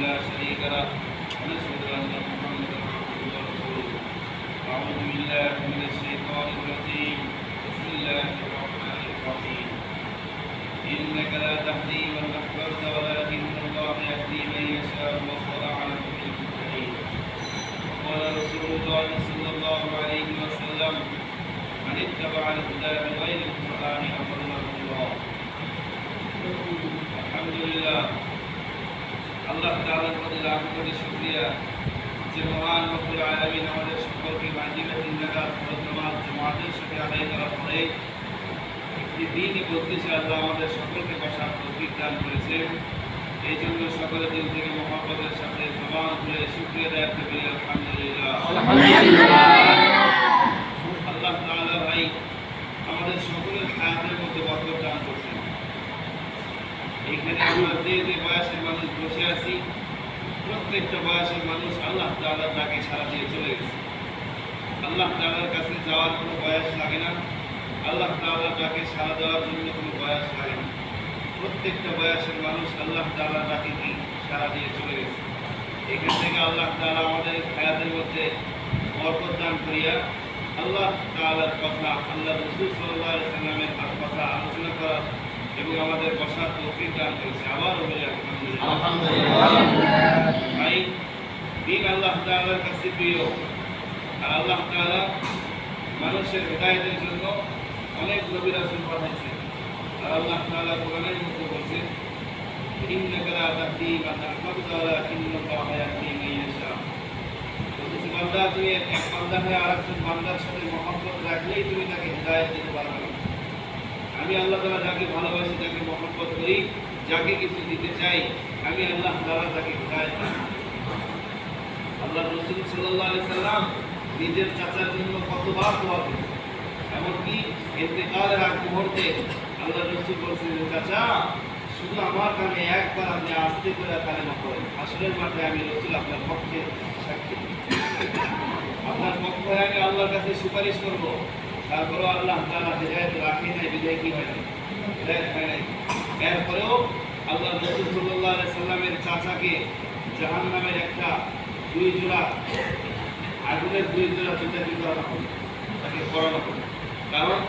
لا شريك له ونشهد أن محمدا عبده ورسوله أعوذ بالله من الشيطان الرجيم بسم الله الرحمن الرحيم إنك لا تهدي من أحببت ولكن الله يهدي من يشاء وهو أعلم بالمهتدين وقال رسول الله صلى الله عليه وسلم من اتبع الهدى بغير القرآن أضله الله الحمد لله আল্লাহ তাআলার প্রতি লাখ কোটি শুকরিয়া যে মহান রব্বুল আলামিন আমাদের সকলকে মাজিবে জিন্দাত ফরজ নামাজ জামাতের সাথে আদায় করার পরে একটি দিনই বলতেছে আল্লাহ আমাদের সকলকে বসার তৌফিক দান করেছেন। এই জন্য সকলের দিল থেকে মহব্বতের সাথে জবান খুলে শুকরিয়া আদায় করি আলহামদুলিল্লাহ। আল্লাহ তাআলা ভাই আমাদের সকলের হায়াতের মধ্যে বরকত দান করেছেন। এখানে আমরা যে বয়সের মানুষ বসে আছি প্রত্যেকটা বয়সের মানুষ আল্লাহ তাআলার ডাকে সাড়া দিয়ে চলে গেছে। আল্লাহ তাআলার কাছে যাওয়ার কোনো বয়স লাগে না, আল্লাহ তাআলার ডাকে সাড়া দেওয়ার জন্য কোনো বয়স লাগে না। প্রত্যেকটা বয়সের মানুষ আল্লাহ তাআলার ডাকে কি সাড়া দিয়ে চলে গেছে। এখান থেকে আল্লাহ তাআলা আমাদের হায়াতের মধ্যে বরকত দান করিয়া আল্লাহ তাআলার কথা আল্লাহ রাসূল সাল্লাল্লাহু আলাইহি ওয়াসাল্লামের কথা আলোচনা করা এবং আমাদের বসার তৌফিক দান করেছে। আবার বলি আলহামদুলিল্লাহ। ভাই দিন আল্লাহ তাআলার কাছে প্রিয়, আর আল্লাহ তাআলা মানুষের হিদায়াতের জন্য অনেক নবী রাসূল পাঠাইছেন। আর আল্লাহ তাআলা কোরআনের মধ্যে বলছেন ইন্নাকা লা তাহদি মান আহবাবতা ওয়ালাকিন্নাল্লাহা ইয়াহদি মান ইয়াশা। বলতেছে বান্দা তুমি এক বান্দা হয়ে আরেকজন বান্দার সাথে মহব্বত রাখলেই তুমি তাকে হিদায়াত দিতে পারবে না। আমি আল্লাহ তাআলা যাকে ভালোবাসি, যাকে মহব্বত করি, যাকে কিছু দিতে চাই, আমি আল্লাহ তাআলা তাকে হিদায়াত দিই। আল্লাহ রাসূল সাল্লাল্লাহু আলাইহি সাল্লাম নিজের চাচার জন্য কতবার দোয়া করেছেন। এমনকি ইন্তেকালের আগ মুহূর্তে আল্লাহ রাসূল বলছেন, চাচা শুধু আমার কানে একবার আপনি আস্তে করে কালেমা পড়েন, হাসরের মাঠে আমি রাসূল আপনার পক্ষে সাক্ষী, আপনার পক্ষে আমি আল্লাহর কাছে সুপারিশ করব। তারপরেও আল্লাহ তাআলা হিদায়াত রাখে নাই, বিদায় কি হয় না, হিদায়াত হয় নাই। এরপরেও আল্লাহ রাসূল সাল্লাল্লাহু আলাইহি সাল্লামের চাচাকে জাহান্নামের একটা দুই জোড়া আগুনের দুই জোড়া জুতা করানো হবে, তাকে পরানো হবে। কারণ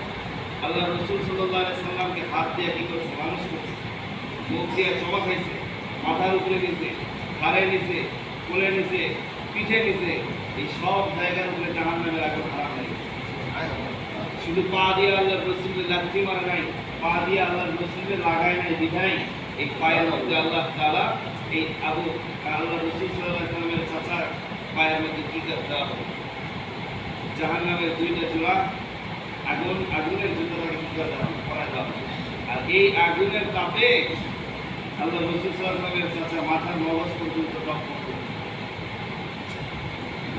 আল্লাহ রাসূল সাল্লাল্লাহু আলাইহি সাল্লামকে হাত দিয়ে কি করছে, মানুষ করছে, মুখ দিয়ে চমা খাইছে, মাথার উপরে নিচে, ঘাড়ের নিচে, কোলের নিচে, পিঠে নিচে, এই সব জায়গার উপরে জাহান্নামের আগুন হারাম হয়ে গেছে। শুধু পা দিয়ে আল্লাহ রসুলের লাথি মারা নাই, পা দিয়ে আল্লাহ রসুলের লাগায় নাই, বিধায় এই পায়ের মধ্যে আল্লাহ তাআলা এই আল্লাহ রসুল সাল্লাল্লাহু আলাইহি ওয়াসাল্লামের চাচার পায়ের মধ্যে কি দেওয়া হবে, জাহান্নামের দুইটা জোড়া আগুনের জুতাটাকে কি করে দেওয়া করা দেওয়া। আর এই আগুনের তাপে আল্লাহ রসুল সাল্লাল্লাহু আলাইহি ওয়াসাল্লামের চাচা মাথার মগজ পর্যন্ত টক করবে।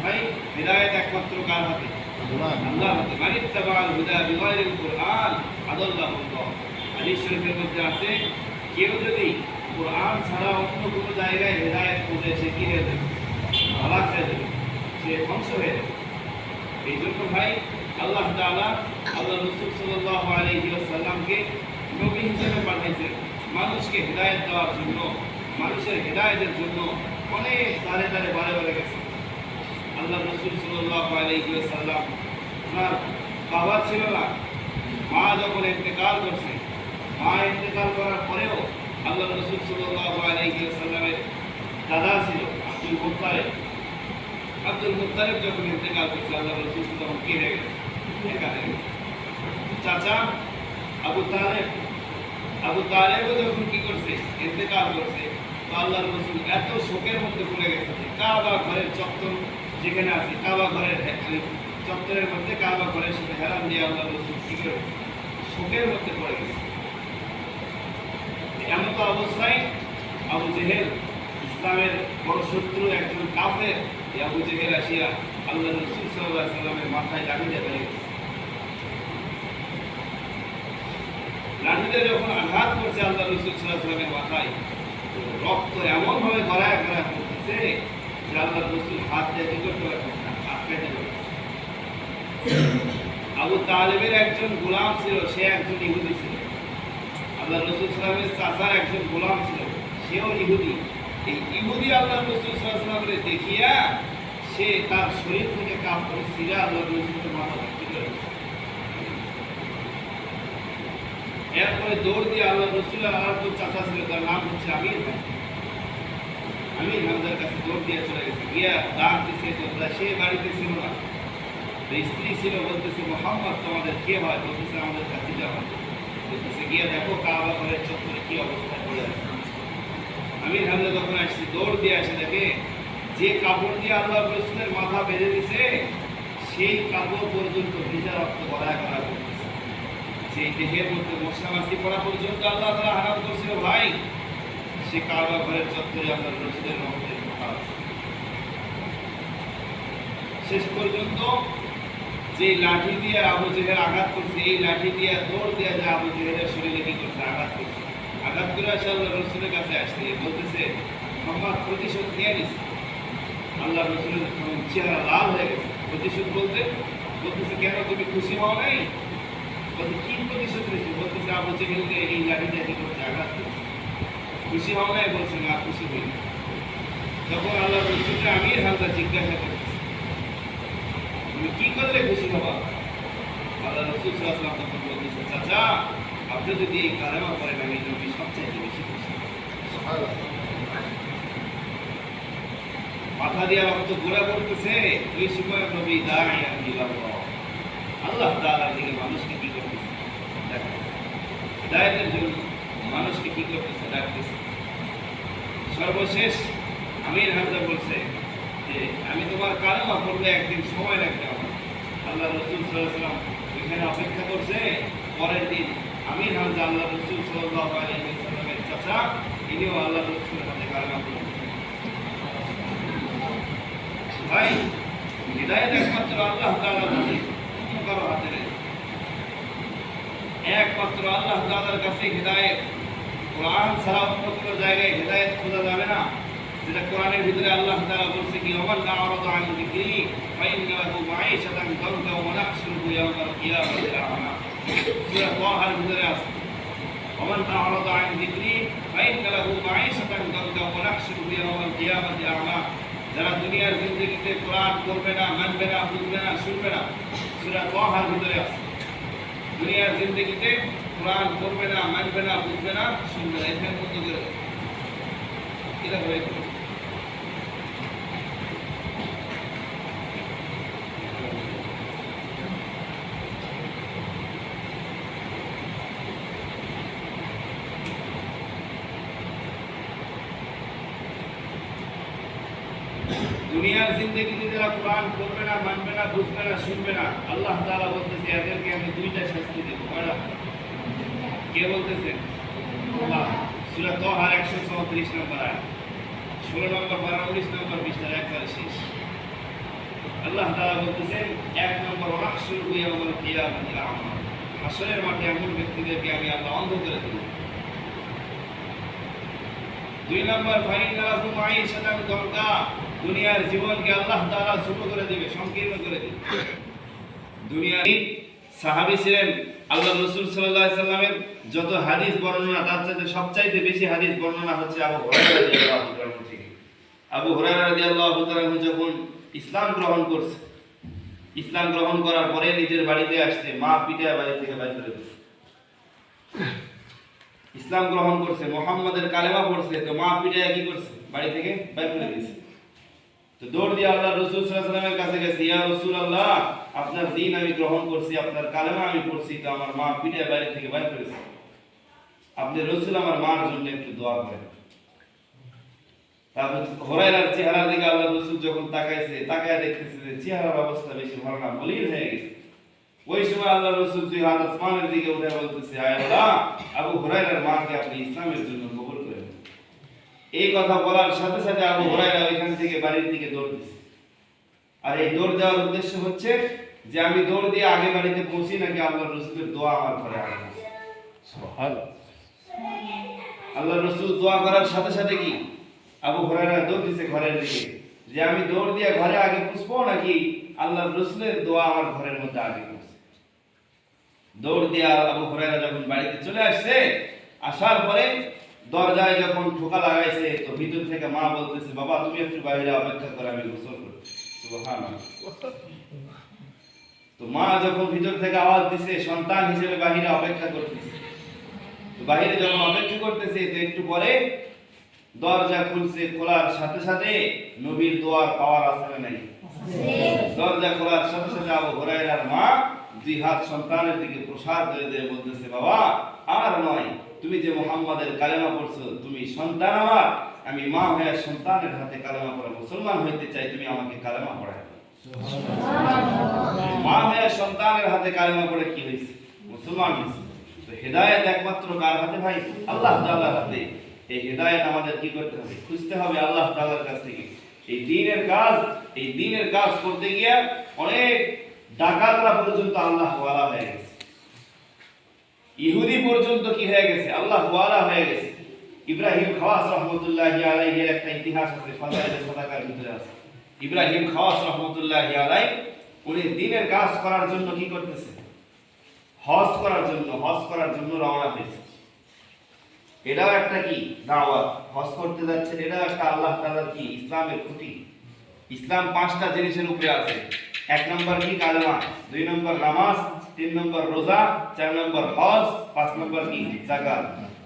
ভাই হিদায়াত একমাত্র কার হাতে? আল্লাহ হাতে। মান ইত্তাবাআল হুদা বিগাইরিল কুরআন আদাল্লাহুল্লাহ। হাদিস শরীফের মধ্যে আছে, কেউ যদি কুরআন ছাড়া অন্য কোনো জায়গায় হিদায়াত খুঁজে সে কি হয়ে যাবে, হালাক হয়ে যাবে, সে ধ্বংস হয়ে যাবে। এই জন্য ভাই আল্লাহ তাআলা আল্লাহ রাসূল সাল্লাল্লাহু আলাইহি ওয়াসাল্লামকে নবী হিসেবে পাঠাইছেন মানুষকে হিদায়াত দেওয়ার জন্য, মানুষের হিদায়াতের জন্য অনেক ধারে ধারে বারে বারে গেছে। আল্লাহ রাসূল সাল্লাল্লাহু আলাইহি ওয়াসাল্লাম ওনার বাবা ছিল না, মা যখন ইন্তেকাল করছে, মা ইন্তেকাল করার পরেও আল্লাহ রাসূল সাল্লাল্লাহু আলাইহি ওয়াসাল্লামের দাদা ছিল আব্দুল মুত্তালিব। আব্দুল মুত্তালিব যখন ইন্তেকাল করছে আল্লাহ রাসূল তখন কি হয়ে গেছে, একা হয়ে গেছে। চাচা আবু তালেবও যখন কি করছে, ইন্তেকাল করছে, তো আল্লাহ রাসূল এত শোকের মধ্যে পড়ে গেছে। কাবা ঘরের চত্বর যেখানে আছে, কাবা ঘরের চত্বরের মধ্যে কাবা ঘরের সাথে হেলান দিয়ে আল্লাহ রাসূল কি করে শোকের মধ্যে পড়ে গেছে। এমন তো অবস্থায় আবু জেহেল, ইসলামের বড় শত্রু একজন কাফের, আবু জেহেল আসিয়া আল্লাহ রাসূল সাল্লাল্লাহু আলাইহি ওয়াসাল্লামের মাথায় লাঠি দিয়ে ফেলে গেছে। লাঠিতে যখন আঘাত করছে আল্লাহ রাসূল সাল্লাল্লাহু আলাইহি ওয়াসাল্লামের মাথায়, রক্ত এমনভাবে গড়ায় গড়ায় পড়তেছে যে আল্লাহ রাসূল হাত দিয়ে কি করতে পারছেন না, আটকাইতে পারছেন। আবু তালেবের একজন গোলাম ছিল, সে একজন ইহুদি ছিল। আল্লাহ রাসূল সাল্লাল্লাহু আলাইহি ওয়াসাল্লামের চাচার একজন গোলাম ছিল, সেও ইহুদি। এই ইহুদি আল্লাহ রাসূল সাল্লাল্লাহু আলাইহি ওয়াসাল্লামকে দেখিয়া সে তার শরীর থেকে কাপড় ছিঁড়ে আল্লাহ রাসূলের মাথা ভর্তি করে দিয়েছে। এরপরে দৌড় দিয়ে আল্লাহ রাসূলের আরেকজন চাচা ছিল, তার নাম হচ্ছে আমির হামজার কাছে দৌড় দিয়ে চলে গেছে, গিয়া ডাক দিছে, তোমরা সে বাড়িতে ছিল না, স্ত্রী ছিল, বলতেছে মুহাম্মদ তোমাদের কে হয়? বলতেছে আমাদের ভাতিজা হয়। বলতেছে গিয়া দেখো কাবা ঘরের চত্বরে কি অবস্থায় পড়ে আছে। আমির হামজা যখন আসছে দৌড় দিয়ে আসে দেখে যে কাপড় দিয়ে আল্লাহ রাসূলের মাথা বেঁধে দিছে সেই কাপড় পর্যন্ত ভিজা রক্ত গড়ায় গড়ায় পড়তেছে। সেই দেহের মধ্যে মশা মাছি পড়া পর্যন্ত আল্লাহ তাআলা হারাম করেছিল ভাই। সে কাবা ঘরের চত্বরে আল্লাহ রাসূলের রক্তের ফোঁটা আছে। শেষ পর্যন্ত যে লাঠি দিয়ে আবু জেহেল আঘাত করছে, এই লাঠি দিয়ে দৌড় দিয়ে যে আবু জেহেলের শরীরে কি করছে? আঘাত করছে। আঘাত করে আসে আল্লাহ রাসূলের কাছে আসছে, বলতেছে মুহাম্মদ প্রতিশোধ নিয়ে নিছে। আল্লাহ রাসূলের চেহারা লাল হয়ে গেছে। প্রতিশোধ বলতেছে কেন তুমি খুশি হও নাই? বলতে কি প্রতিশোধ নিয়েছে? বলতেছে আবু জেহেলকে এই লাঠি দিয়ে কি করছে? আঘাত করছে। খুশি হও নাই? বলছে না খুশি হইনি। তখন আল্লাহ রাসূলকে আমির হামজা জিজ্ঞাসা করতেছে তুমি কি করলে খুশি হবা? আল্লাহ রাসূল সাল্লাল্লাহু আলাইহি ওয়াসাল্লাম তখন বলতেছে চাচা আপনি যদি এই কালেমা পড়েন আমি নবী সবচাইতে বেশি খুশি। মাথা দিয়ে রক্ত গোড়া করতেছে। ওই সময় নবী দাঁড়িয়ে আল্লাহ তাআলার দিকে মানুষকে কি করতেছে? হিদায়াতের জন্য মানুষকে কি করতেছে? ডাকতেছে। সর্বশেষ আমির হামজা বলছে যে আমি তোমার কালেমা পড়লে একদিন সময় লাগবে আমার। আল্লাহ রাসূল সাল্লাল্লাহু আলাইহি ওয়াসাল্লাম ওইখানে অপেক্ষা করছে। পরের দিন আমির হামজা আল্লাহ রাসূল সাল্লাল্লাহু আলাইহি ওয়াসাল্লামের চাচা, ইনিও আল্লাহ রাসূলের হাতে কালেমা পড়লেন। ভাই হিদায়াত একমাত্র আল্লাহ তাআলার হাতে, কারো হাতে নেই। একমাত্র আল্লাহ তাআলার কাছে হিদায়াত। কোরআন ছাড়া অন্য কোনো জায়গায় হিদায়াত খোঁজা যাবে না। যেটা কোরআনের ভিতরে আল্লাহ তাআলা বলছে কি ওমান আ'রাদা আন যিকরি ফাইন্না লাহু মাঈশাতান দানকা ওয়া নাহশুরুহু ইয়াওমাল কিয়ামাতি আ'মা। সূরা তাহার ভিতরে আছে ওমান আ'রাদা আন যিকরি ফাইন্না লাহু মাঈশাতান দানকা ওয়া নাহশুরুহু ইয়াওমাল কিয়ামাতি আ'মা। যারা দুনিয়ার জিন্দেগিতে কোরআন পড়বে না, মানবে না, বুঝবে না, শুনবে না, সূরা তাহার ভিতরে আছে দুনিয়ার জিন্দেগিতে কোরআন পড়বে না, মানবে না, বুঝবে না, শুনবে না, এখানে বন্ধ করে দেবে। এটা হয়ে গেল। দুনিয়ার জিন্দেগিতে যারা কোরআন পড়বে না, মানবে না, বুঝবে না, শুনবে না, আল্লাহ তাআলা বলতেছে এদেরকে আমি দুইটা শাস্তি দেব। কে বলতেছেন? আল্লাহ। সূরা তাহার 134 নম্বর আয়াত, 16 নম্বর, 12, 19 নম্বর পৃষ্ঠার একবারে শেষ। আল্লাহ তাআলা বলতেছেন 1 নম্বর ওয়াহশুরু ইয়াওমাল কিয়ামাতি আ'মা। হাসরের মাঠে এমন ব্যক্তিদেরকে আমি আল্লাহ অন্ধ করে দেব। 2 নম্বর ফাইন্না লাহু মাঈশাতান দানকা। দুনিয়ার জীবনকে আল্লাহ তাআলা ছোট করে দিবে, সংকীর্ণ করে দিবে। দুনিয়ার সাহাবী ছিলেন আল্লাহ রাসূল সাল্লাল্লাহু আলাইহি সাল্লামের যত হাদিস বর্ণনা তার চাইতে সবচাইতে বেশি হাদিস বর্ণনা হচ্ছে আবু হুরায়রা রাদিয়াল্লাহু তাআলা থেকে। আবু হুরায়রা রাদিয়াল্লাহু তাআলা যখন ইসলাম গ্রহণ করছে, ইসলাম গ্রহণ করার পরে নিজের বাড়িতে আসছে, মা পিটায় বাড়ি থেকে বাইর করে দিয়েছে। ইসলাম গ্রহণ করছে, মুহাম্মাদের কালেমা পড়ছে, তো মা পিটায় কি করছে? বাড়ি থেকে বাইর করে দিয়েছে। তো দৌড় দিয়ে আল্লাহ রাসূল সাল্লাল্লাহু আলাইহি ওয়াসাল্লামের কাছে গেছে, ইয়া রাসূলুল্লাহ আপনার দ্বীন আমি গ্রহণ করছি, আপনার কালেমা আমি পড়ছি, তো আমার মা পিটায় বাইরে থেকে বাইর করেছে। আপনি রাসূল আমার মার জন্য একটু দোয়া করেন। তারপর হুরায়রার চেহারার দিকে আল্লাহ রাসূল যখন তাকাইছে, তাকায় দেখতেছে যে চেহারার অবস্থা বেশি ভালো না, মলিন হয়ে গেছে। ওই সময় আল্লাহ রাসূল দুই হাত আসমানের দিকে উঠে বলতেছে, আয় আল্লাহ আবু হুরায়রার মাকে আপনি ইসলামের জন্য কবুল করেন। এই কথা বলার সাথে সাথে আবু হুরায়রা ওইখান থেকে বাড়ির দিকে দৌড় দিয়েছে। আর এই দৌড় দেওয়ার উদ্দেশ্য হচ্ছে যে আমি দৌড় দিয়ে আগে বাড়িতে পৌঁছি নাকি আল্লাহর রাসূলের দোয়া আমার ঘরে আসবে। সুবহানাল্লাহ। আল্লাহর রাসূল দোয়া করার সাথে সাথে কি আবু হুরায়রা দৌড় দিয়েছে ঘরের দিকে, যে আমি দৌড় দিয়ে ঘরে আগে পৌঁছবো নাকি আল্লাহর রাসূলের দোয়া আমার ঘরের মধ্যে আগে পৌঁছে। দৌড় দিয়ে আবু হুরায়রা যখন বাড়িতে চলে আসছে, আসার পরে দরজায় যখন ঠোকা লাগাইছে তো ভিতর থেকে মা বলতেছে, বাবা তুমি একটু বাইরে অপেক্ষা করে, আমি গোসল করি। সুবহানাল্লাহ। তো মা যখন ভিতর থেকে আওয়াজ দিছে, সন্তান হিসেবে বাহিরে অপেক্ষা করতেছে। তো বাহিরে যখন অপেক্ষা করতেছে তো একটু পরে দরজা খুলছে, খোলার সাথে সাথে নবীর দোয়ার পাওয়ার আছে না নাই? দরজা খোলার সাথে সাথে আবু হুরায়রার মা দুই হাত সন্তানের দিকে প্রসার করে দিয়ে বলতেছে, বাবা আর নয়, তুমি যে মুহাম্মাদের কালেমা পড়ছো, তুমি সন্তান আমার, আমি মা হয়ে সন্তানের হাতে কালেমা পড়ে মুসলমান হইতে চাই, তুমি আমাকে কালেমা পড়াই দাও। মা হয়ে সন্তানের হাতে কালেমা পড়ে কি হয়েছে? মুসলমান হয়েছে। তো হেদায়েত একমাত্র কার হাতে ভাই? আল্লাহ তাআলার হাতে। এই হেদায়েত আমাদের কি করতে হবে? খুঁজতে হবে আল্লাহ তাআলার কাছ থেকে। এই দ্বীনের কাজ করতে গিয়ে অনেক ডাকাতরা পর্যন্ত আল্লাহ ওয়ালা হয়ে গেছে, ইহুদি পর্যন্ত কি হয়ে গেছে? আল্লাহ ওয়ালা হয়ে গেছে। ইব্রাহিম খাওয়াস রহমতুল্লাহি আলাইহি এর একটা ইতিহাস আছে, ফাজাইলে সাদাকার ভিতরে আছে। ইব্রাহিম খাওয়াস রহমতুল্লাহি আলাইহি উনি দ্বীনের কাজ করার জন্য কি করতেছে? হজ করার জন্য রওনা হয়েছে। এটাও একটা কি দাওয়াত, হজ করতে যাচ্ছেন, এটাও একটা আল্লাহ তাআলার কি ইসলামের খুঁটি। ইসলাম 5টা জিনিসের উপরে আছে। 1 নম্বর কি? কালেমা। 2 নম্বর নামাজ, 3 নম্বর রোজা, 4 নম্বর হজ, 5 নম্বর কি? যাকাত।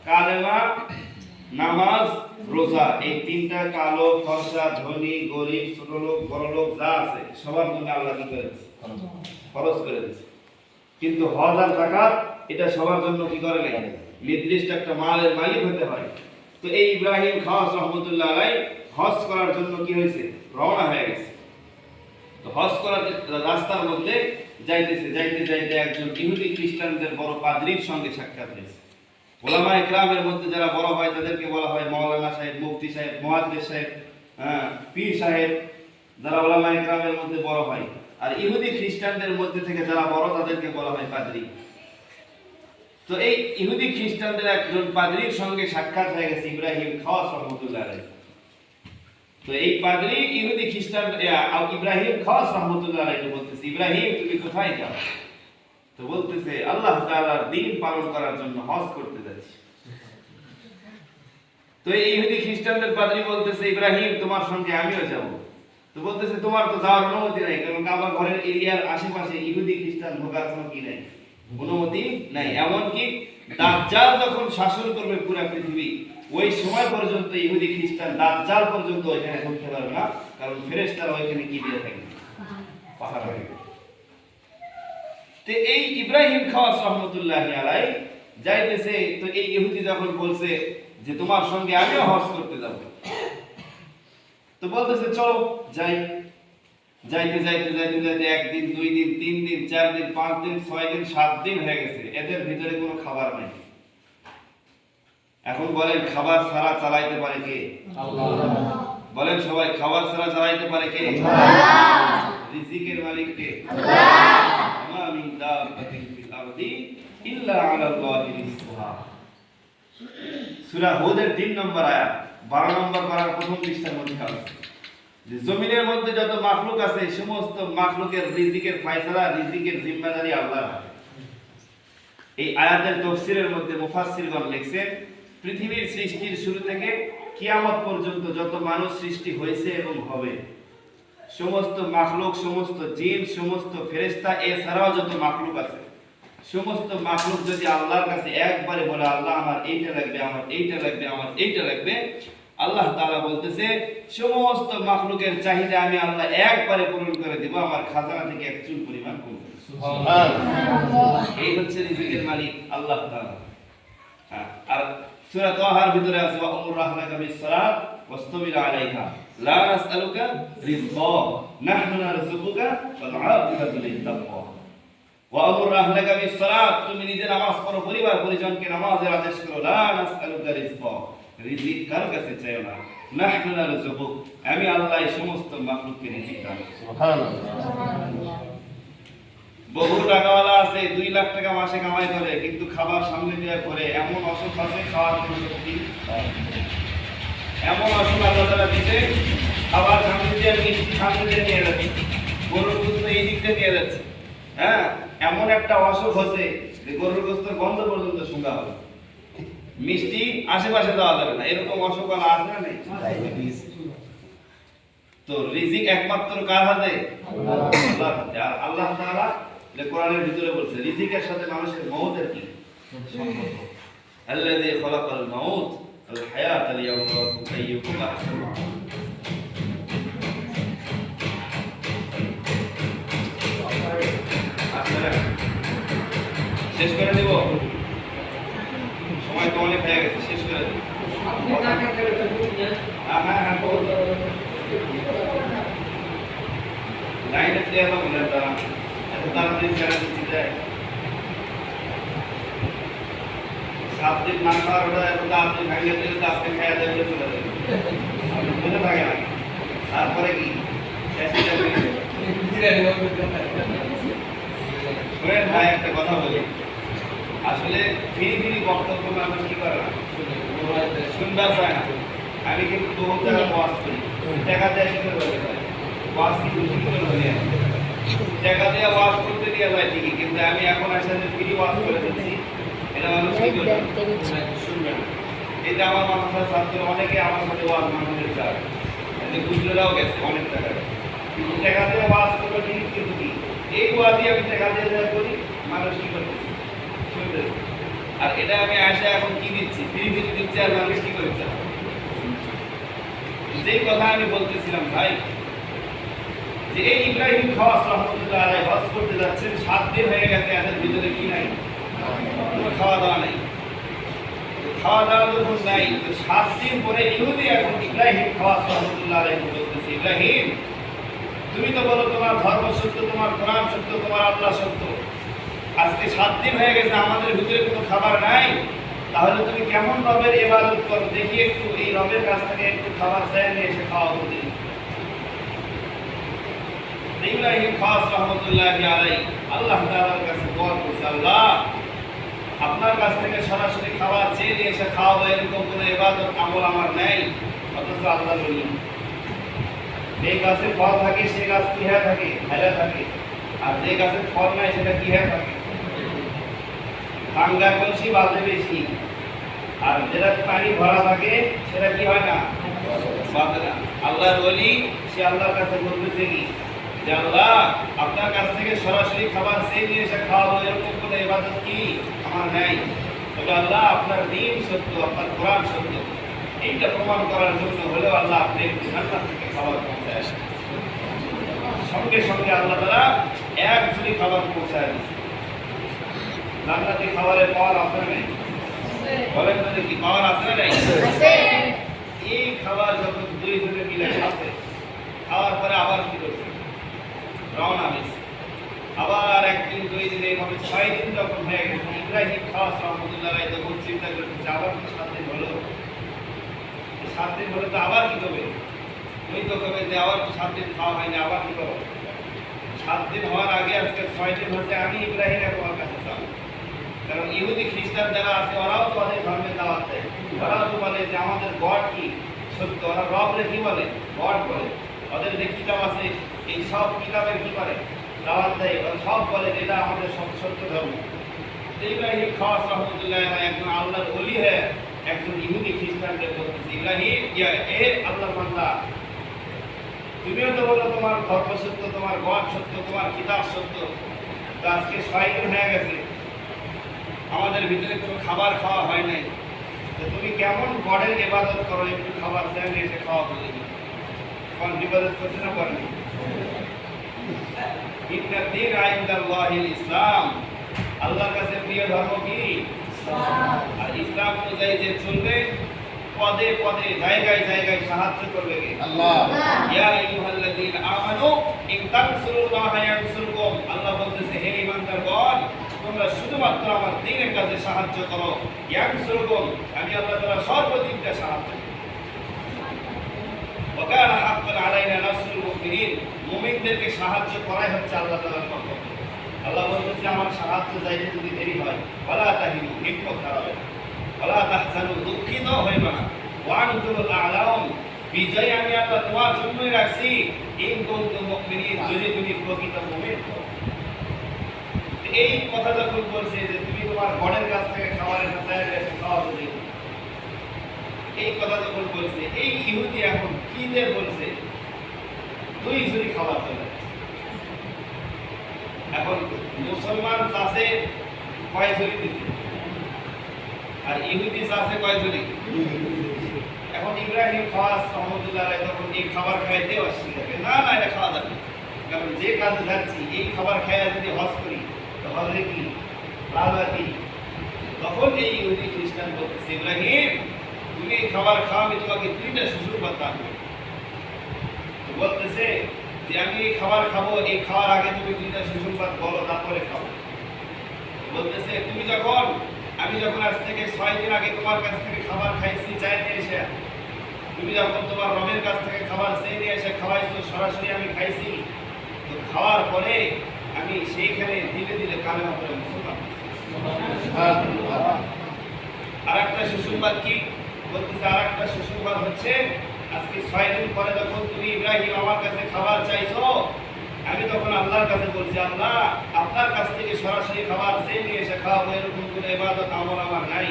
কালেমা, নামাজ, রোজা, এই 3টা কালো ফর্সা ধনী গরিব ছোট লোক বড় লোক যা আছে সবার জন্য আল্লাহ কি করেছে? ফরজ করে দিয়েছে। কিন্তু হজ আর যাকাত এটা সবার জন্য কি করে নাই? নির্দিষ্ট একটা মালের মালিক হতে হয়। তো এই ইব্রাহিম খাওয়াস রহমতুল্লাহ আলাইহি হজ করার জন্য কি হয়েছে? রওনা হয়ে গেছে। তো হজ করার রাস্তার মধ্যে যাইতে একজন ইহুদি খ্রিস্টানদের বড় পাদ্রীর সঙ্গে সাক্ষাৎ হয়েছে। ওলামা ইকরামের মধ্যে যারা বড় হয় তাদেরকে বলা হয় মাওলানা সাহেব, মুফতি সাহেব, মুহাদ্দিস সাহেব, পীর সাহেব, যারা ওলামা ইকরামের মধ্যে বড় হয়। আর ইহুদি খ্রিস্টানদের মধ্যে থেকে যারা বড় তাদেরকে বলা হয় পাদ্রী। তো এই ইহুদি খ্রিস্টানদের একজন পাদ্রীর সঙ্গে সাক্ষাৎ হয়ে গেছে ইব্রাহিম খাওয়াস রহমতুল্লাহ আলাইহি। তো এই পাদ্রী ইহুদি খ্রিস্টান ইব্রাহিম খাওয়াস রহমতুল্লাহ আলাইহি বলতেছে, ইব্রাহিম তুমি কোথায় যাও? তো বলতেছে আল্লাহ তাআলার দ্বীন পালন করার জন্য হজ করতে যাচ্ছি। তো এই ইহুদি খ্রিস্টানদের পাদ্রী বলতেছে, ইব্রাহিম তোমার সঙ্গে আমিও যাব। তো বলতেছে তোমার তো যাওয়ার অনুমতি নাই, কারণ কাবা ঘরের এরিয়ার আশেপাশে ইহুদি খ্রিস্টান ঢোকার কোনো কি নাই, অনুমতি নাই। এমনকি দাজ্জাল যখন শাসন করবে পুরো পৃথিবী, ওই সময় পর্যন্ত ইহুদি খ্রিস্টান দাজ্জাল পর্যন্ত ওইখানে ঢুকতে পারবে না, কারণ ফেরেশতারা ওইখানে কি দিয়ে থাকে? পাহারা দিয়ে। তো এই ইব্রাহিম খাওয়াস রহমতুল্লাহি আলাইহি যাইতেছে। তো এই ইহুদি যখন বলছে যে তোমার সঙ্গে আমিও হজ করতে যাব, তো বলতেছে চলো যাই। যাইতে 1 দিন 2 দিন 3 দিন 4 দিন 5 দিন 6 দিন 7 দিন হয়ে গেছে, এদের ভিতরে কোনো খাবার নাই। এখন বলেন খাবার ছাড়া চালাইতে পারে কে? আল্লাহ। বলেন সবাই, খাবার ছাড়া চালাইতে পারে কে? আল্লাহ। রিজিকের মালিক কে? আল্লাহ। মা মিন দাব্বাতিন ফিল আরদি ইল্লা আলাল্লাহি রিজকুহা। সূরা হুদের 3 নম্বর আয়াত 12 নম্বর পারার প্রথম পৃষ্ঠার মধ্যে আছে যে জমিনের মধ্যে যত মাখলুক আছে সমস্ত মাখলুকের রিজিকের ফয়সালা, রিজিকের জিম্মাদারি আল্লাহর হাতে। এই আয়াতের তাফসীরের মধ্যে মুফাসসিরগণ লিখছেন, পৃথিবীর সৃষ্টির শুরু থেকে কিয়ামত পর্যন্ত যত মানুষ সৃষ্টি হয়েছে এবং হবে, সমস্ত মাখলুক, সমস্ত জিন, সমস্ত ফেরেশতা এছাড়াও যত মাখলুক আছে, সমস্ত মাখলুক যদি আল্লাহর কাছে একবারে বলে আল্লাহ আমার এইটা লাগবে, আমার এইটা লাগবে, আমার এইটা লাগবে, আল্লাহ তাআলা বলতেছে সমস্ত মাখলুকের চাহিদা আমি আল্লাহ একবারে পূরণ করে দেব, আমার খাজানা থেকে এক চুল পরিমাণ কমবে। সুবহানাল্লাহ। এই হচ্ছে রিজিকের মালিক আল্লাহ তাআলা। আর সূরা তাহার ভিতরে আছে ওয়া আমুর রাহলাকা বিস-সালাত ওয়াসতাবির আলাইহা লা নাসআলুকা রিজকা নাহনু নারযুকুকা ওয়াল আকিবাতু লিত-তাকওয়া। ওয়া আমুর রাহলাকা বিস-সালাত, তুমি নিজে নামাজ পড়ো, পরিবার পরিজনকে নামাজের আদেশ করো। লা নাসআলুকা রিজকা, রিজিক কার কাছে চাইও না। নাহনু নারযুকুক, আমি আল্লাহ সমস্ত মাখলুককে রিজিক দান করি। সুবহানাল্লাহ। বহু টাকাওয়ালা আছে, 2 লাখ টাকা মাসে কামাই করে, কিন্তু খাবার সামনে দিয়ে করে এমন অসুখ আছে খাওয়ার কোনো শক্তি, এমন অসুখ আল্লাহ তাআলা দিতে, খাবার সামনে দিয়ে মিষ্টি সামনে দিয়ে নিয়ে যাচ্ছে, গরুর গোশত এই দিক দিয়ে নিয়ে যাচ্ছে। এমন একটা অসুখ হচ্ছে যে গরুর গোশতের গন্ধ পর্যন্ত শুঁকা হবে। মিষ্টি আশেপাশে দেওয়া যাবে না, এরকম অসুখবালা আছে না নেই? তো রিজিক একমাত্র কার হাতে? আল্লাহর হাতে। আর আল্লাহ তাআলা যে কোরআনের ভিতরে বলছে রিজিকের সাথে মানুষের মওতের কি সম্পর্ক। আল্লাযী খালাকাল মাউত ওয়াল হায়াতা লিয়াবলুয়াকুম আইয়ুকুম আহসানু আমালা। শেষ করে দেব, সময় তো অনেক হয়ে গেছে, শেষ করে দেব। হ্যাঁ লাইনে দেওয়া হবে না, তারা এত তাড়াতাড়ি ছেড়ে দিতে যায়। 7 দিন না খাওয়ার ওটা এত তাড়াতাড়ি ভাঙিয়ে দিলে তো আপনি খাইয়া দেবেন চলে যাবে, বুঝে থাকে না। তারপরে কি শোনেন ভাই, একটা কথা বলি, আসলে ফিরি বক্তব্য মানুষ কি করে না, শুনবার চায় না। আমি কিন্তু বহু জায়গায় ওয়াজ করি, টাকা দেয় কি করে ওয়াজ কিন্তু কি করে বলি, টাকা দিয়ে ওয়াজ করতে দিয়ে যায় ঠিকই, কিন্তু আমি এখন আসলে ফ্রি ওয়াজ করে দিচ্ছি, এটা মানুষ কি করে শুনবে না। এই যে আমার মাদ্রাসার ছাত্র অনেকে আমার সাথে ওয়াজ মাহফিলে যায়, গুজরাটাও গেছে অনেক টাকা, কিন্তু টাকা দিয়ে ওয়াজ করবে ঠিকই, কিন্তু কি এই ওয়াজই আমি টাকা দিয়ে যা করি মানুষ কি করতেছে শুনবে। আর এটা আমি আসে এখন কি দিচ্ছি, ফ্রি দিচ্ছি, আর মানুষ কি করছে। যেই কথা আমি বলতেছিলাম ভাই, যে এই ইব্রাহিম খাওয়াস রহমতুল্লাহ আলাইহি হজ করতে যাচ্ছেন, 7 দিন হয়ে গেছে, এদের ভিতরে কি নাই, কোনো খাওয়া দাওয়া নাই। খাওয়া দাওয়া যখন নাই, 7 দিন পরে ইহুদি এখন ইব্রাহিম খাওয়াস রহমতুল্লাহ আলাইহি বলতেছে, ইব্রাহিম তুমি তো বলো তোমার ধর্ম সত্য, তোমার কোরআন সত্য, তোমার আল্লাহ সত্য, আজকে 7 দিন হয়ে গেছে আমাদের ভিতরে কোনো খাবার নাই, তাহলে তুমি কেমন রবের ইবাদত করো, দেখি একটু এই রবের কাছ থেকে একটু খাবার চাই নিয়ে এসে খাওয়া বলি। ইব্রাহিম খাস রহমতুল্লাহি আলাইহি আল্লাহ তাআলার কাছে দোয়া করছে, আল্লাহ আপনার কাছ থেকে সরাসরি খাবার চেয়ে নিয়ে এসে খাওয়াবো, এরকম কোনো ইবাদত আমল আমার নেই। অথচ আল্লাহ বলি যে গাছে ফল থাকে সে গাছ কি হয়ে থাকে, ফেলে থাকে, আর যে গাছে ফল নাই সেটা কি হয়ে থাকে, ভাঙ্গা কলসি বাজে বেশি, আর যেটা পানি ভরা থাকে সেটা কি হয় না, বাজে না। আল্লাহর ওলি সে আল্লাহর কাছে বলতেছে কি, যে আল্লাহ আপনার কাছ থেকে সরাসরি খাবার চেয়ে নিয়ে এসে খাওয়াবো, এরকম কোনো ইবাদত কি আমার নাই। তবে আল্লাহ আপনার দ্বীন সত্য, আপনার কোরআন সত্য, এইটা প্রমাণ করার জন্য হলেও আল্লাহ আপনি জান্নাত থেকে খাবার পৌঁছায় আসেন। সঙ্গে সঙ্গে আল্লাহ তাআলা এক ঝুড়ি খাবার পৌঁছায় দিয়েছে। জান্নাতি খাবারের পাওয়ার আছে না নাই? বলেন তো দেখি, পাওয়ার আছে না নাই? এই খাবার যখন 2 জনে মিলে খাচ্ছে, খাওয়ার পরে আবার কি করছে, রওনা হয়েছে। আবার 1 দিন 2 দিন এইভাবে 6 দিন যখন হয়ে গেছে, ইব্রাহিম খাওয়াস রহমতুল্লাহ আলাইহি তখন চিন্তা করছে আবার 7 দিন হলো, 7 দিন হলে তো আবার কি করবে, ওই তো কবে যে আবার 7 দিন খাওয়া হয়নি, আবার কি করবো। 7 দিন হওয়ার আগে আজকে 6 দিন হচ্ছে, আমি ইব্রাহিমের তোমার কাছে যাবো। কারণ ইহুদি খ্রিস্টান যারা আছে ওরাও তো অনেক ধর্মের দাওয়াত দেয়, ওরাও তো বলে যে আমাদের গড কি সত্য, ওরা রবরে কি বলে, গড বলে। ওদের যে কিতাব আছে এই সব কিতাবের কি করে দাওয়াত দেয়, ওরা সব বলে যে এটা আমাদের সত্য ধর্ম। ইব্রাহিম খাওয়াস রহমতুল্লাহ একজন আল্লাহর ওলি হয়ে একজন ইহুদি খ্রিস্টানকে বলতেছে, ইব্রাহিম এ আল্লাহর বান্দা, তুমিও তো বলো তোমার ধর্ম সত্য, তোমার গড সত্য, তোমার কিতাব সত্য, তো আজকে 6 দিন হয়ে গেছে আমাদের ভিতরে কোনো খাবার খাওয়া হয় নাই, তো তুমি কেমন গডের ইবাদত করো, একটু খাবার চাইলে এসে খাওয়া বলে কোন ইবাদত করছে না করেনি। ইন্নাদ দীন ইনদাল্লাহিল ইসলাম, আল্লাহর কাছে প্রিয় ধর্ম কি ইসলাম। আর ইসলাম অনুযায়ী যে চলবে, পদে পদে জায়গায় জায়গায় সাহায্য করবে আল্লাহ। ইয়া আইয়ুহাল্লাযীনা আমানু ইন তানসুরুল্লাহা ইয়ানসুরকুম, আল্লাহ বলতেছে হে ঈমানদারগণ তোমরা শুধুমাত্র আমার দ্বীনের কাছে সাহায্য করো, ইয়ানসুরকুম আমি আল্লাহ তাআলা সর্বদিকটা সাহায্য করব। ওয়া কানা হাক্কান আলাইনা নাসরুল মুমিনিন, মুমিনদেরকে সাহায্য করাই হচ্ছে আল্লাহ তাআলার কর্তব্য। আল্লাহ বলতেছে আমার সাহায্য চাইতে যদি দেরি হয়, ওয়ালা তাহিনু, হিম্মত হারাবে না, ওয়ালা তাহজানু, দুঃখিত হইবে না, ওয়া আনতুমুল আ'লাউন, বিজয় আমি আল্লাহ তোমার জন্যই রাখছি, ইন কুনতুম মুমিনিন, যদি তুমি প্রকৃত মুমিন হও। এই কথা যখন বলছে যে তুমি তোমার গডের কাছ থেকে খাবারের চাইলে এসে খাওয়া যদি কথা যখন বলছে, এই ইহুদি এখন কি যে বলছে, 2 ঝুড়ি খাবার চলে আসছে। এখন মুসলমান চাষে কয় ঝুড়ি দিচ্ছে, আর ইহুদি চাষে কয় ঝুড়ি। এখন ইব্রাহিম খাওয়াস রহমতুল্লাহ তখন এই খাবার খাইতে অস্বীকার করে, না না এটা খাওয়া যাবে না। কারণ যে কাজে যাচ্ছি এই খাবার খাইয়া যদি হজ করি তো হজে কি লালবাতি। তখন এই ইহুদি খ্রিস্টান বলতেছে, ইব্রাহিম তুমি এই খাবার খাও, আমি তোমাকে 2টা সুসংবাদ দান করব। বলতেছে যে আমি এই খাবার খাবো, এই খাওয়ার আগে তুমি 2টা সুসংবাদ বলো, তারপরে খাবো। বলতেছে আমি যখন আজ থেকে 6 দিন আগে তোমার কাছ থেকে খাবার খাইছি চাইতে এসে, তুমি যখন তোমার রবের কাছ থেকে খাবার চেয়ে নিয়ে এসে খাওয়াইছো, সরাসরি আমি খাইছি। তো খাওয়ার পরে আমি সেইখানে ধীরে ধীরে কালেমা পড়ে মুসলমান। আর একটা সুসংবাদ কি বলতেছে, আর একটা সুসংবাদ হচ্ছে আজকে 6 দিন পরে যখন তুমি ইব্রাহিম আমার কাছে খাবার চাইছো, আমি তখন আল্লাহর কাছে বলছি, আল্লাহ আপনার কাছ থেকে সরাসরি খাবার চেয়ে নিয়ে এসে খাওয়াবো, এরকম কোনো ইবাদত আমল আমার নাই।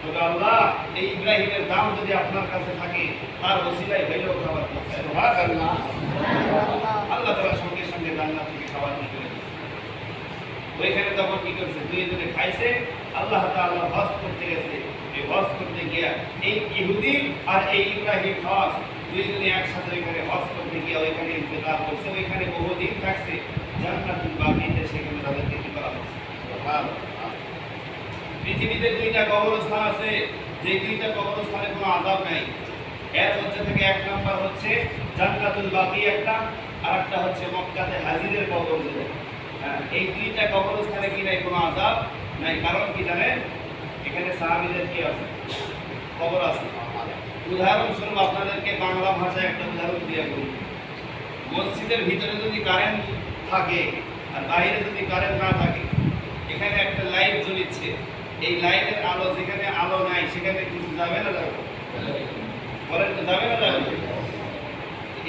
তবে আল্লাহ এই ইব্রাহিমের দাম যদি আপনার কাছে থাকে, তার ওসিলায় হইলেও খাবার আল্লাহ তাআলা সঙ্গে সঙ্গে জান্নাত থেকে খাবার নিয়ে চলে গেছে। ওইখানে তখন কি করছে, 2 জনে খাইছে। আল্লাহ তাআলা হজ করতে গেছে, এই হজ করতে গিয়া এই ইহুদি আর এই ইব্রাহিম খাওয়াস 2 জনে একসাথে ওইখানে হজ করতে গিয়া ওইখানে ইন্তেকাল করছে। ওইখানে বহুদিন থাকছে, জান্নাতুল বাকিতে সেখানে তাদেরকে কি করা হচ্ছে। পৃথিবীতে 2টা কবরস্থান আছে, যে 2টা কবরস্থানে কোনো আযাব নাই। এর মধ্যে থেকে 1 নাম্বার হচ্ছে জান্নাতুল বাকি একটা, আর একটা হচ্ছে মক্কাতে হাজিদের কবর। এই 2টা কবরস্থানে কি নাই, কোনো আযাব নাই। কারণ কি জানেন, এখানে সাহাবীদের কি আছে, কবর আছে। উদাহরণস্বরূপ আপনাদেরকে বাংলা ভাষায় একটা উদাহরণ দিয়ে বলি। মসজিদের ভিতরে যদি কারেন্ট থাকে আর বাইরে যদি কারেন্ট না থাকে, এখানে একটা লাইট জ্বলছে, এই লাইটের আলো যেখানে আলো নাই সেখানে কিছু যাবে না, যাবে বলেন তো, যাবে না যাবে।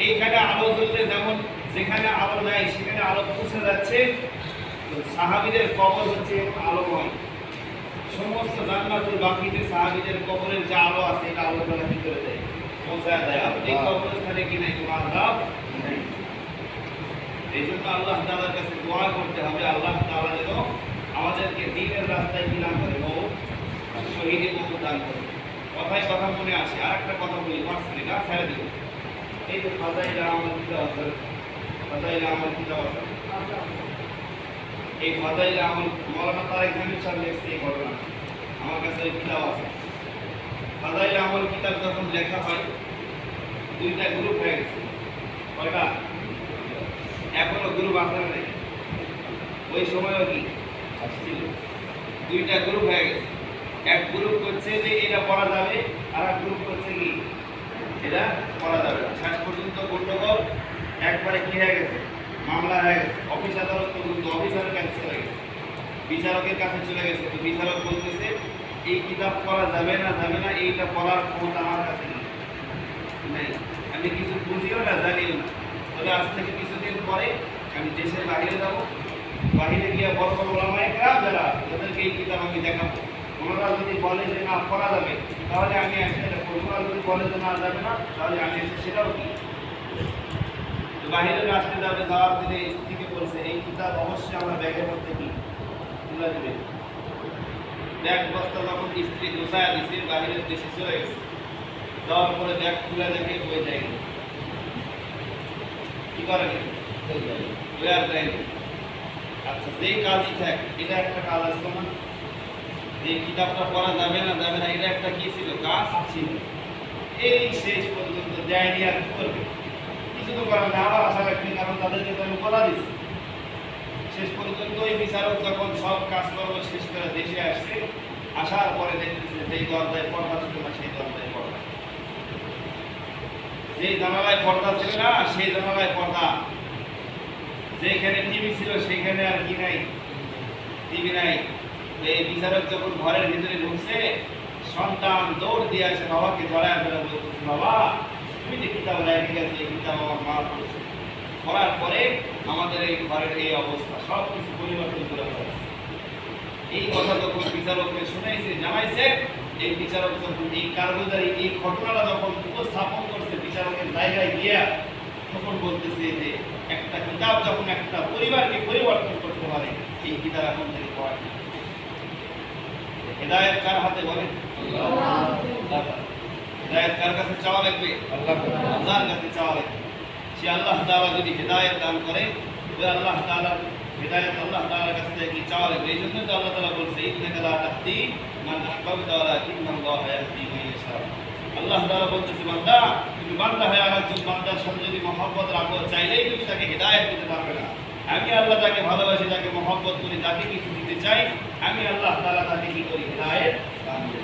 এইখানে আলো জ্বললে যেমন যেখানে আলো নাই সেখানে আলো পৌঁছে যাচ্ছে, তো সাহাবীদের কবর হচ্ছে আলোময়। সমস্ত জান্নাতুল বাকিতে সাহাবীদের কবরের যে আলো আছে, এটা আলো দ্বারা কি করে দেয়, পৌঁছায় দেয়। আর এই কবরস্থানে কি নাই, কোনো আযাব নাই। এই জন্য আল্লাহ তাআলার কাছে দোয়া করতে হবে, আল্লাহ তাআলা যেন আমাদেরকে দ্বীনের রাস্তায় কি দান করে, ও শহীদি মওত দান করে। কথায় কথা মনে আসে, আর একটা কথা বলি, 5 মিনিট আর ছেড়ে দিব। এই যে ফাদাইল আমল কিতাব আছে, ফাদাইল আমল কিতাব আছে, এই ফাদাইল আমল মাওলানা তারেক হামিদ সাহেব লিখছে এই ঘটনা, আমার কাছে এই কিতাব আছে। ফাদাইল আমল কিতাব যখন লেখা হয়, 2টা গ্রুপ হয়ে গেছে। কয়টা? এখনো গ্রুপ আছে না? ওই সময়ও কি ছিল, 2টা গ্রুপ হয়ে গেছে। এক গ্রুপ করছে যে এটা পড়া যাবে, আর এক গ্রুপ করছে কি এটা পড়া যাবে না। শেষ পর্যন্ত গন্ডগোল একবারে কি হয়ে গেছে, মামলা হয়ে গেছে। অফিস আদালত পর্যন্ত অফিসারের কাছে চলে গেছে, বিচারকের কাছে চলে গেছে। তো বিচারক বলতেছে এই কিতাব পড়া যাবে না, এইটা পড়ার ক্ষমতা আমার কাছে নেই, আমি কিছু বুঝিও না, জানিও না। তবে আজ থেকে কিছুদিন পরে আমি দেশের বাইরে যাব, বাইরে গিয়ে বড় বড় ওলামায়ে কেরাম যারা আছে তাদেরকে এই কিতাব আমি দেখাবো। ওনারা যদি বলে যে না পড়া যাবে, তাহলে আমি একটা পড়বো। আর যদি বলে যে না যাবে না, তাহলে আমি সেটাও কি বাইরে রাস্তায় যাবে। যাওয়ার দিনে স্ত্রীকে বলছে এই কিতাব অবশ্যই আমার ব্যাগের মধ্যে কি তুলে দেবে। ব্যাগ বস্তা যখন স্ত্রী গোছায়া দিচ্ছে, বাইরের দেশে চলে গেছে। যাওয়ার পরে ব্যাগ খুলে দেখে বই যায়, কি করে বই আর দেয়নি। আচ্ছা, যেই কাজই থাক, এটা একটা কাজ আসতো না, যে কিতাবটা পড়া যাবে না, এটা একটা কি ছিল, কাজ ছিল। এই শেষ পর্যন্ত দেয়নি, আর কি করবে, কিছু তো করার না, আবার আশা রাখবে, কারণ তাদেরকে তো আমি বলা দিচ্ছি। শেষ পর্যন্ত ওই বিচারক যখন সব কাজকর্ম শেষ করে দেশে আসছে, আসার পরে দেখতেছে যেই দরজায় পর্দা ছিল না সেই দরজায় পর্দা, যেই জানালায় পর্দা ছিল না সেই জানালায় পর্দা, যেখানে টিভি ছিল সেখানে আর কি নাই, টিভি নাই। এই বিচারক যখন ঘরের ভিতরে ঢুকছে, সন্তান দৌড় দিয়ে আসে বাবাকে জড়ায় ধরে বলতেছে, বাবা তুমি যে কিতাব লেখে গেছে, এই কিতাব আমার মা পড়ছে, পড়ার পরে আমাদের এই ঘরের এই অবস্থা, সব কিছু পরিবর্তন করে ফেলেছে। এই কথা যখন বিচারককে শুনাইছে, জানাইছে, এই বিচারক যখন এই কারগুজারি এই ঘটনাটা যখন উপস্থাপন করছে বিচারকের জায়গায় গিয়া, তখন বলতেছে যে একটা কিতাব যখন একটা পরিবারকে পরিবর্তন করতে পারে, এই কিতাব এখন থেকে পড়া। হেদায়েত কার হাতে বলেন? হেদায়েত কার কাছে চাওয়া লাগবে? আল্লাহর কাছে চাওয়া লাগবে। সে আল্লাহ তাআলা যদি হেদায়েত দান করে, ওই আল্লাহ তাআলা হেদায়েত আল্লাহ তাআলার কাছ থেকে চাওয়া লাগবে। এই জন্য তো আল্লাহ তাআলা বলছে ইন্নাকা লা তাহদি মান আহবাবতা ওয়ালাকিন্নাল্লাহা ইয়াহদি মান ইয়াশা। আল্লাহ তাআলা বলতেছে বান্দা, তুমি বান্দা হয়ে আরেকজন বান্দার সাথে যদি মহব্বত রাখো, চাইলেই তুমি তাকে হেদায়েত দিতে পারবে না। আমি আল্লাহ তাকে ভালোবাসি, তাকে মহব্বত করি, তাকে কিছু দিতে চাই, আমি আল্লাহ তাআলা তাকে কি করি? হেদায়েত দান করি।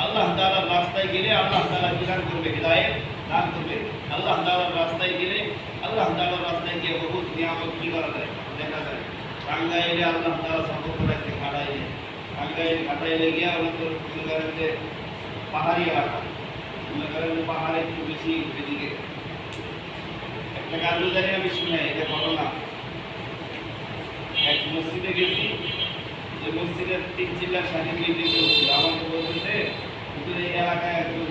আল্লাহ তাআলার রাস্তায় গেলে আল্লাহ তাআলা কি দান করবে? হেদায়েত দান করবে। আল্লাহ তাআলার রাস্তায় গেলে আল্লাহ তাআলার রাস্তায় গিয়ে বহুত নিয়ামত কি করা যায়? দেখা যায়। টাঙ্গাইলে আল্লাহ তাআলা সফর করাইছে, ঘাটাইলে গিয়ে আমাদের মনে করেন যে পাহাড়ি এলাকা, মনে করেন যে পাহাড়ে একটু বেশি এদিকে একটা কারগুজারি আমি শুনে এটা ঘটনা। এক মসজিদে গেছি, যে মসজিদের 3 চিল্লার সাথে বিল্ডিং ছিল। আমাকে বলতেছে হুজুর এই এলাকায় একজন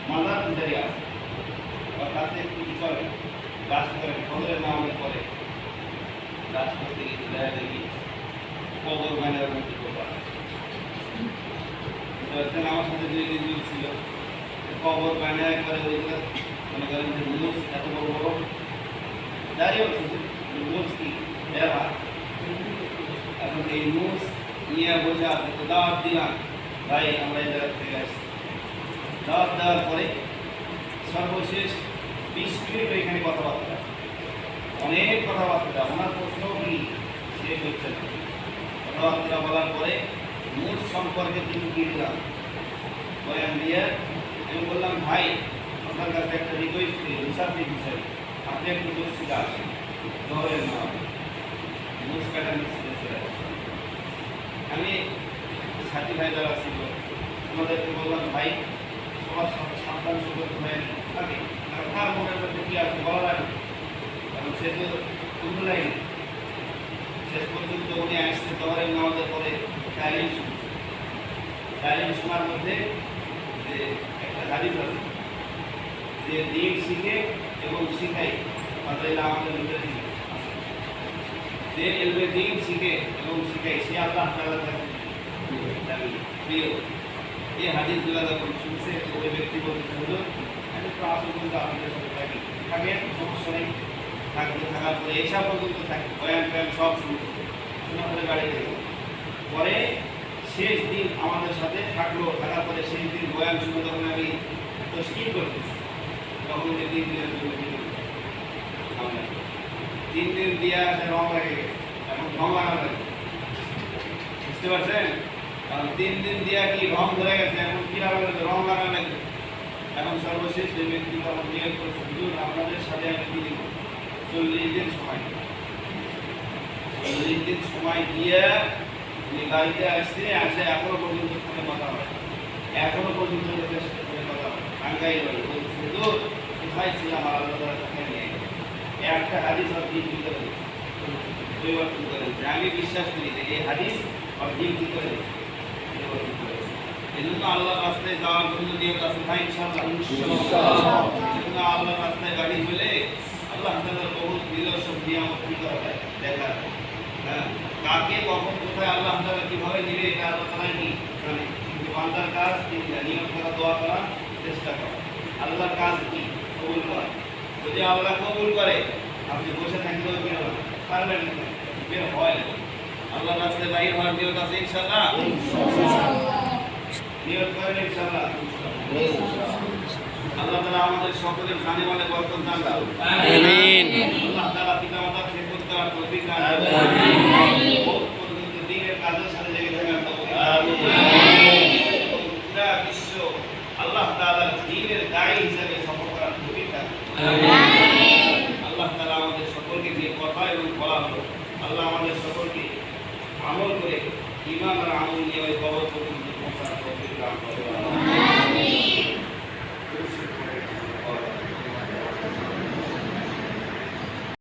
মাজার পূজারি আছে, ওর কাছে একটু কি করে গাছ করে ফজরের নামাজের পরে গাছ করতে গিয়ে দেখা দেখি কবর মাইনার মধ্যে কোথাও আমার সাথে 2 দিন দূর ছিল। কবর বানা একবারে ওইগুলো মনে করেন যে মুস এত বড় বড় দাঁড়িয়ে হচ্ছে মুস কি দেওয়া। এখন এই মুস নিয়ে বসে আছে, তো দাওয়াত দিলাম, ভাই আমরা এই জায়গা থেকে আসছি। দাওয়াত দেওয়ার পরে সর্বশেষ 20 মিনিট এখানে কথাবার্তা, অনেক কথাবার্তা। ওনার প্রশ্ন কি শেষ হচ্ছে না। কথাবার্তা বলার পরে মুস সম্পর্কে কিছু কি দিলাম বয়ান দিয়ে আমি বললাম, ভাই আপনার কাছে একটা রিকোয়েস্ট করি, মুসাফির হিসাবে আপনি একটু মসজিদে আসেন, জহরের নাম মুস কাটা মসজিদে চলে আসেন। আমি সাথী ভাই যারা ছিল ওনাদেরকে বললাম, ভাই সবার সাবধান সতর্ক হয়ে থাকে, কারণ তার মনের মধ্যে কী আছে বলা লাগে, কারণ সে তো উল্লাই। শেষ পর্যন্ত উনি আসছে জহরের নামাজের পরে তালিম শুনছে। তালিম শোনার মধ্যে যে একটা হাদিস আছে যে দিন শিখে এবং শিখাই, অর্থাৎ আমাদের ভিতরে যে এলবে দিন শিখে এবং শিখাই সে আল্লাহ তাআলার কাছে প্রিয়। এই হাদিসগুলো যখন শুনছে ওই ব্যক্তি বলতে হলো, আমি তো আসল পর্যন্ত আপনাদের সাথে থাকেন, সমস্যা নেই, থাকবে, থাকার পরে এসা পর্যন্ত থাকে, বয়ান টয়ান সব শোনার পরে বাড়ি গেল। পরে শেষ দিন আমাদের সাথে থাকলো, থাকার পরে শেষ দিন বয়ান শুনে তখন আমি তো স্কিপ করতেছি, তখন 3 দিনের জন্য 3 দিন দিয়ে আসে রং লাগে গেছে, এখন রং লাগানো লাগে, বুঝতে পারছেন? কারণ 3 দিন দিয়া কি রং ধরে গেছে, এখন কি লাগানো রং লাগানো লাগবে। এখন সর্বশেষ যে ব্যক্তি তখন নিয়োগ করছে, হুজুর আপনাদের সাথে আমি কি দিব 40 দিন সময়, 40 দিন সময় দিয়ে উনি বাড়িতে আসছে, আসে এখনো পর্যন্ত ফোনে কথা হয়, এখনো পর্যন্ত লোকের সাথে ফোনে কথা হয়। টাঙ্গাইল বাড়ি বলছে, হুজুর কোথায় ছিলাম আল্লাহ তাআলার কথা নিয়ে একটা হাদিস আর দিন কি করে পরিবর্তন করে দিচ্ছে। আমি বিশ্বাস করি যে এই হাদিস আর দিন কি করে পরিবর্তন করেছে। এই জন্য আল্লাহর রাস্তায় যাওয়ার জন্য নিয়ত আছে ভাই, ইনশাআল্লাহ। এই জন্য আল্লাহর রাস্তায় গাড়ি হলে আল্লাহ তাআলার বহুত নিদর্শন নিয়ামত কি করা যায় দেখা। হ্যাঁ, কাকে কখন কোথায় আল্লাহ তাআলা কিভাবে দিবে এটা আল্লাহ তাআলাই কি জানে। কিন্তু বান্দার কাজ তিনটা, নিয়ত করা, দোয়া করা, চেষ্টা করা। আল্লাহর কাজ কি? কবুল করা। যদি আল্লাহ কবুল করে আপনি বসে থাকলেও বের হবেন, পারবেন না, বের হয়। আল্লাহ রাস্তায় বাইর হওয়ার নিয়ত আছে ইনশাআল্লাহ, নিয়ত করেন ইনশাআল্লাহ। আল্লাহ তাআলা আমাদের সকলের জানে মালে বরকত দান করুন, আমিন। আল্লাহ তাআলা পিতামাতার খেদমত করার তৌফিক দান করুন, আমিন। বহুত পর্যন্ত দ্বীনের কাজের সাথে লেগে থাকার তৌফিক দান করুন, আমিন। পুরা বিশ্ব আল্লাহ তাআলার দ্বীনের দায়ী হিসেবে সফর করার তৌফিক দান করুন, আমিন। আল্লাহ তাআলা আমাদের সকলকে দিয়ে কথা এবং বলা হলো, আল্লাহ আমাদের সকলকে আমল করে ঈমান আর আমল নিয়ে ওই কবর পর্যন্ত